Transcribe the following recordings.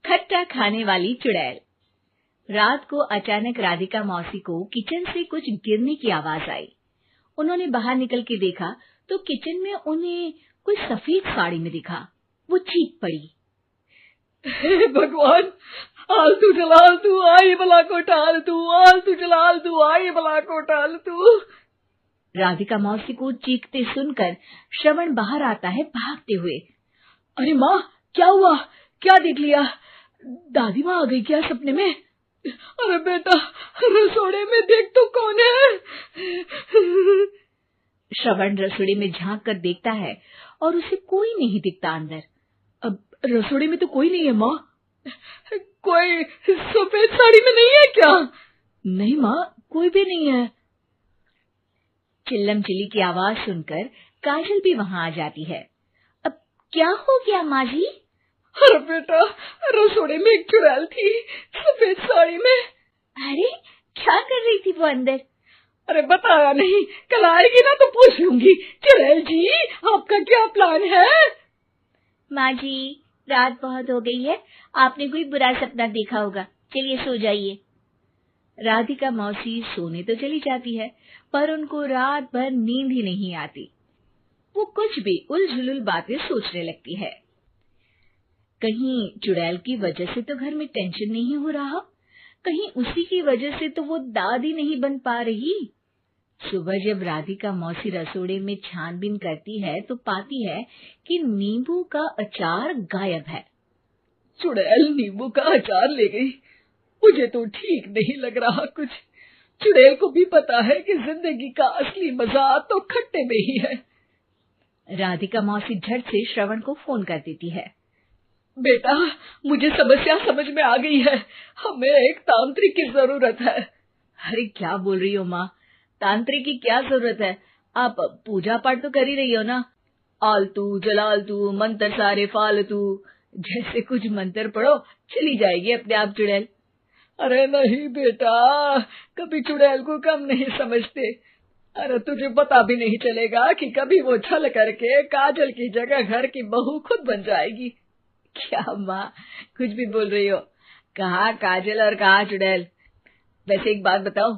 खट्टा खाने वाली चुड़ैल। रात को अचानक राधिका मौसी को किचन से कुछ गिरने की आवाज आई। उन्होंने बाहर निकल के देखा तो किचन में उन्हें कोई सफेद साड़ी में दिखा। वो चीख पड़ी, हे भगवान, आलतू जलाल तू आई भला को टाल तू, आलतू जलाल तू आई भला को टाल तू। राधिका मौसी को चीखते सुनकर श्रवण बाहर आता है भागते हुए। अरे माँ, क्या हुआ? क्या देख लिया? दादी माँ आ गई क्या सपने में? अरे बेटा, रसोड़े में देख तो कौन है? श्रवण रसोड़े में झांक कर देखता है और उसे कोई नहीं दिखता अंदर। अब रसोड़े में तो कोई नहीं है माँ। कोई सफेद साड़ी में नहीं है क्या? नहीं माँ, कोई भी नहीं है। चिल्लम चिल्ली की आवाज सुनकर काजल भी वहां आ जाती है। अब क्या हो गया माँ जी? अरे बेटा, रसोड़े में एक चुड़ैल थी सफेद साड़ी में। अरे क्या कर रही थी वो अंदर? अरे बताया नहीं, कल आएगी ना तो पूछ लूंगी। चुड़ैल जी, आपका क्या प्लान है? माँ जी, रात बहुत हो गई है, आपने कोई बुरा सपना देखा होगा, चलिए सो जाइए। राधिका मौसी सोने तो चली जाती है, पर उनको रात भर नींद ही नहीं आती। वो कुछ भी उलझुल बातें सोचने लगती है। कहीं चुड़ैल की वजह से तो घर में टेंशन नहीं हो रहा, कहीं उसी की वजह से तो वो दादी नहीं बन पा रही। सुबह जब राधिका मौसी रसोड़े में छानबीन करती है तो पाती है कि नींबू का अचार गायब है। चुड़ैल नींबू का अचार ले गई, मुझे तो ठीक नहीं लग रहा कुछ। चुड़ैल को भी पता है कि जिंदगी का असली मजा तो खट्टे में ही है। राधिका मौसी झट से श्रवण को फोन कर देती है। बेटा, मुझे समस्या समझ में आ गई है, हमें एक तांत्रिक की जरूरत है। अरे क्या बोल रही हो माँ, तांत्रिक की क्या जरूरत है? आप पूजा पाठ तो कर ही रही हो ना। आलतू जलालतू मंत्र सारे फालतू जैसे कुछ मंत्र पढ़ो, चली जाएगी अपने आप चुड़ैल। अरे नहीं बेटा, कभी चुड़ैल को कम नहीं समझते। अरे तुझे पता भी नहीं चलेगा कि कभी वो छल करके काजल की जगह घर की बहू खुद बन जाएगी। क्या माँ, कुछ भी बोल रही हो? कहाँ काजल और कहाँ चुड़ैल। वैसे एक बात बताओ,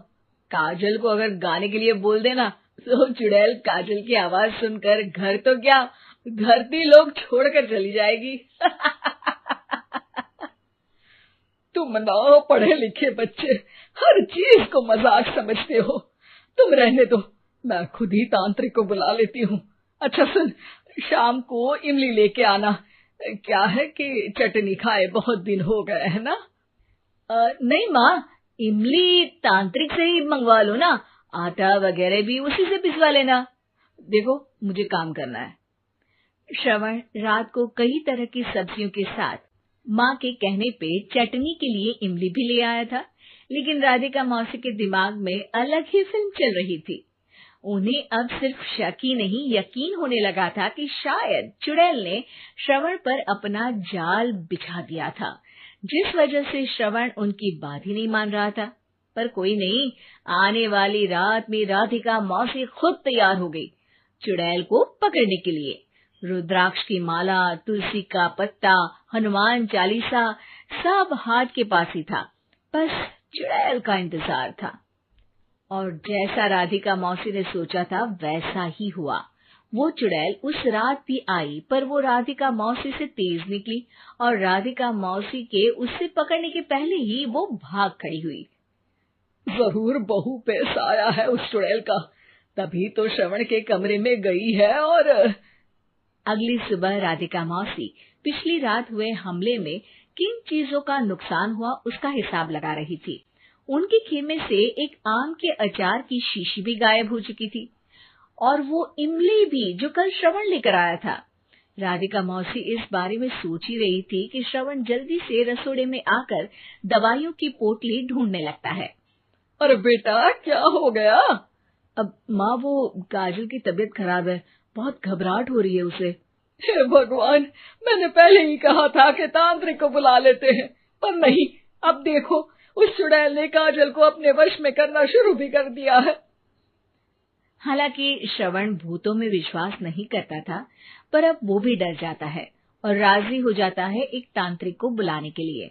काजल को अगर गाने के लिए बोल देना तो चुड़ैल काजल की आवाज सुनकर घर तो क्या धरती लोग छोड़कर चली जाएगी। तुम ना पढ़े लिखे बच्चे हर चीज को मजाक समझते हो। तुम रहने दो, मैं खुद ही तांत्रिक को बुला लेती हूँ। अच्छा सुन, शाम को इमली लेके आना। क्या है कि चटनी खाए बहुत दिन हो गए है ना? नहीं माँ, इमली तांत्रिक से ही मंगवा लो ना, आटा वगैरह भी उसी से पिसवा लेना। देखो मुझे काम करना है। श्रवण रात को कई तरह की सब्जियों के साथ माँ के कहने पे चटनी के लिए इमली भी ले आया था, लेकिन राधिका मौसी के दिमाग में अलग ही फिल्म चल रही थी। उन्हें अब सिर्फ शक ही नहीं यकीन होने लगा था कि शायद चुड़ैल ने श्रवण पर अपना जाल बिछा दिया था, जिस वजह से श्रवण उनकी बात ही नहीं मान रहा था। पर कोई नहीं, आने वाली रात में राधिका मौसी खुद तैयार हो गई चुड़ैल को पकड़ने के लिए। रुद्राक्ष की माला, तुलसी का पत्ता, हनुमान चालीसा सब हाथ के पास ही था, बस चुड़ैल का इंतजार था। और जैसा राधिका मौसी ने सोचा था वैसा ही हुआ। वो चुड़ैल उस रात भी आई, पर वो राधिका मौसी से तेज निकली और राधिका मौसी के उससे पकड़ने के पहले ही वो भाग खड़ी हुई। जरूर बहू पे साया है उस चुड़ैल का, तभी तो श्रवण के कमरे में गई है। और अगली सुबह राधिका मौसी पिछली रात हुए हमले में किन चीजों का नुकसान हुआ उसका हिसाब लगा रही थी। उनके खेमे से एक आम के अचार की शीशी भी गायब हो चुकी थी, और वो इमली भी जो कल श्रवण लेकर आया था। राधिका मौसी इस बारे में सोच ही रही थी कि श्रवण जल्दी से रसोड़े में आकर दवाइयों की पोटली ढूंढने लगता है। अरे बेटा, क्या हो गया? अब माँ, वो काजल की तबीयत खराब है, बहुत घबराहट हो रही है उसे। हे भगवान, मैंने पहले ही कहा था कि तांत्रिक को बुला लेते हैं, पर नहीं। अब देखो, उस चुड़ैल ने काजल को अपने वश में करना शुरू भी कर दिया है। हालांकि श्रवण भूतों में विश्वास नहीं करता था, पर अब वो भी डर जाता है। और राजी हो जाता है एक तांत्रिक को बुलाने के लिए।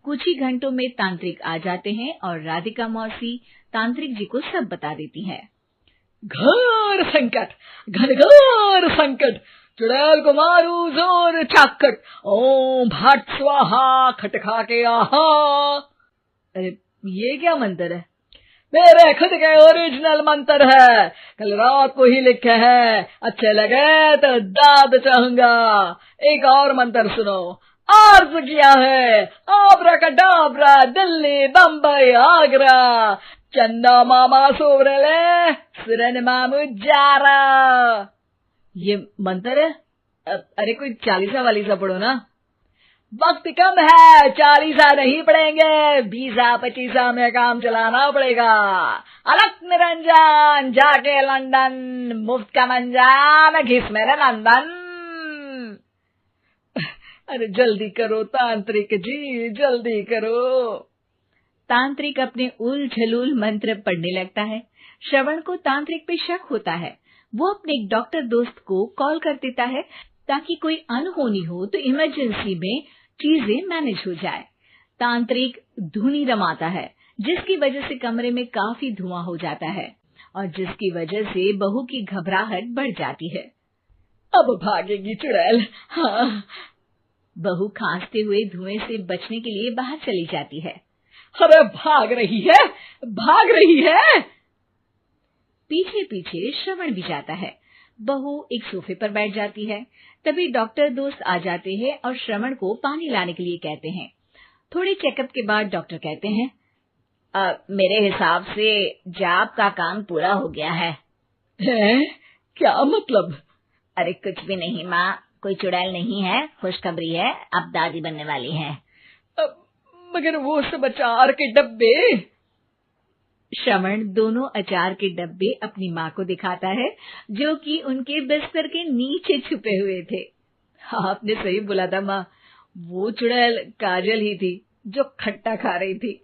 कुछ ही घंटों में तांत्रिक आ जाते हैं और राधिका मौसी तांत्रिक जी को सब बता देती है। घोर संकट, घनघोर संकट, चुड़ैल को मारू जोर चाकट, ओम भट स्वाहा खटखा के आहा। अरे ये क्या मंत्र है? मेरे खुद के ओरिजिनल मंत्र है, कल रात को ही लिखे हैं, अच्छे लगे तो दाद चाहूंगा। एक और मंत्र सुनो। अर्ज किया है आब्राकडाब्रा, दिल्ली बम्बई आगरा, चंदा मामा सोवरले सुरन मामू जारा। ये मंत्र है? अरे कोई 40 वालीसा पढ़ो ना। वक्त कम है, 40 नहीं पड़ेंगे, 20-25 में काम चलाना पड़ेगा। अलक निरंजन जाके लंदन, मुफ्त का मंजान घिस मेरे नंदन। अरे जल्दी करो तांत्रिक जी, जल्दी करो। तांत्रिक अपने उल झलूल मंत्र पढ़ने लगता है। श्रवण को तांत्रिक पे शक होता है। वो अपने एक डॉक्टर दोस्त को कॉल कर देता है ताकि कोई अनहोनी हो तो इमरजेंसी में चीजें मैनेज हो जाए। तांत्रिक धुनी रमाता है, जिसकी वजह से कमरे में काफी धुआं हो जाता है और जिसकी वजह से बहू की घबराहट बढ़ जाती है। अब भागेगी चुड़ैल। हाँ। बहू खांसते हुए धुएं से बचने के लिए बाहर चली जाती है। अरे भाग रही है, भाग रही है। पीछे पीछे श्रवण भी जाता है। बहू एक सोफे पर बैठ जाती है। तभी डॉक्टर दोस्त आ जाते हैं और श्रवण को पानी लाने के लिए कहते हैं। थोड़े चेकअप के बाद डॉक्टर कहते हैं, मेरे हिसाब से जाप का काम पूरा हो गया है। क्या मतलब? अरे कुछ भी नहीं माँ, कोई चुड़ैल नहीं है, खुशखबरी है, अब दादी बनने वाली है। मगर वो सब अचार के डब्बे। श्रवण दोनों अचार के डब्बे अपनी माँ को दिखाता है, जो कि उनके बिस्तर के नीचे छुपे हुए थे। आपने सही बोला था माँ, वो चुड़ैल काजल ही थी जो खट्टा खा रही थी।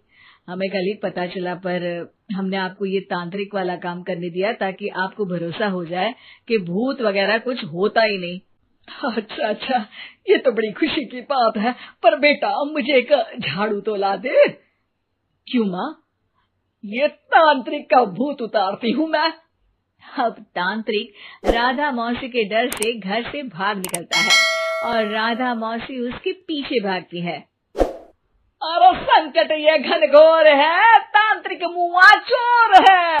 हमें कल ही पता चला, पर हमने आपको ये तांत्रिक वाला काम करने दिया ताकि आपको भरोसा हो जाए कि भूत वगैरह कुछ होता ही नहीं। अच्छा अच्छा, ये तो बड़ी खुशी की बात है, पर बेटा मुझे एक झाड़ू तो ला दे। क्यों माँ? ये तांत्रिक का भूत उतारती हूँ मैं। अब तांत्रिक राधा मौसी के डर से घर से भाग निकलता है और राधा मौसी उसके पीछे भागती है। अरे संकट ये घनघोर है, तांत्रिक मुआ चोर है।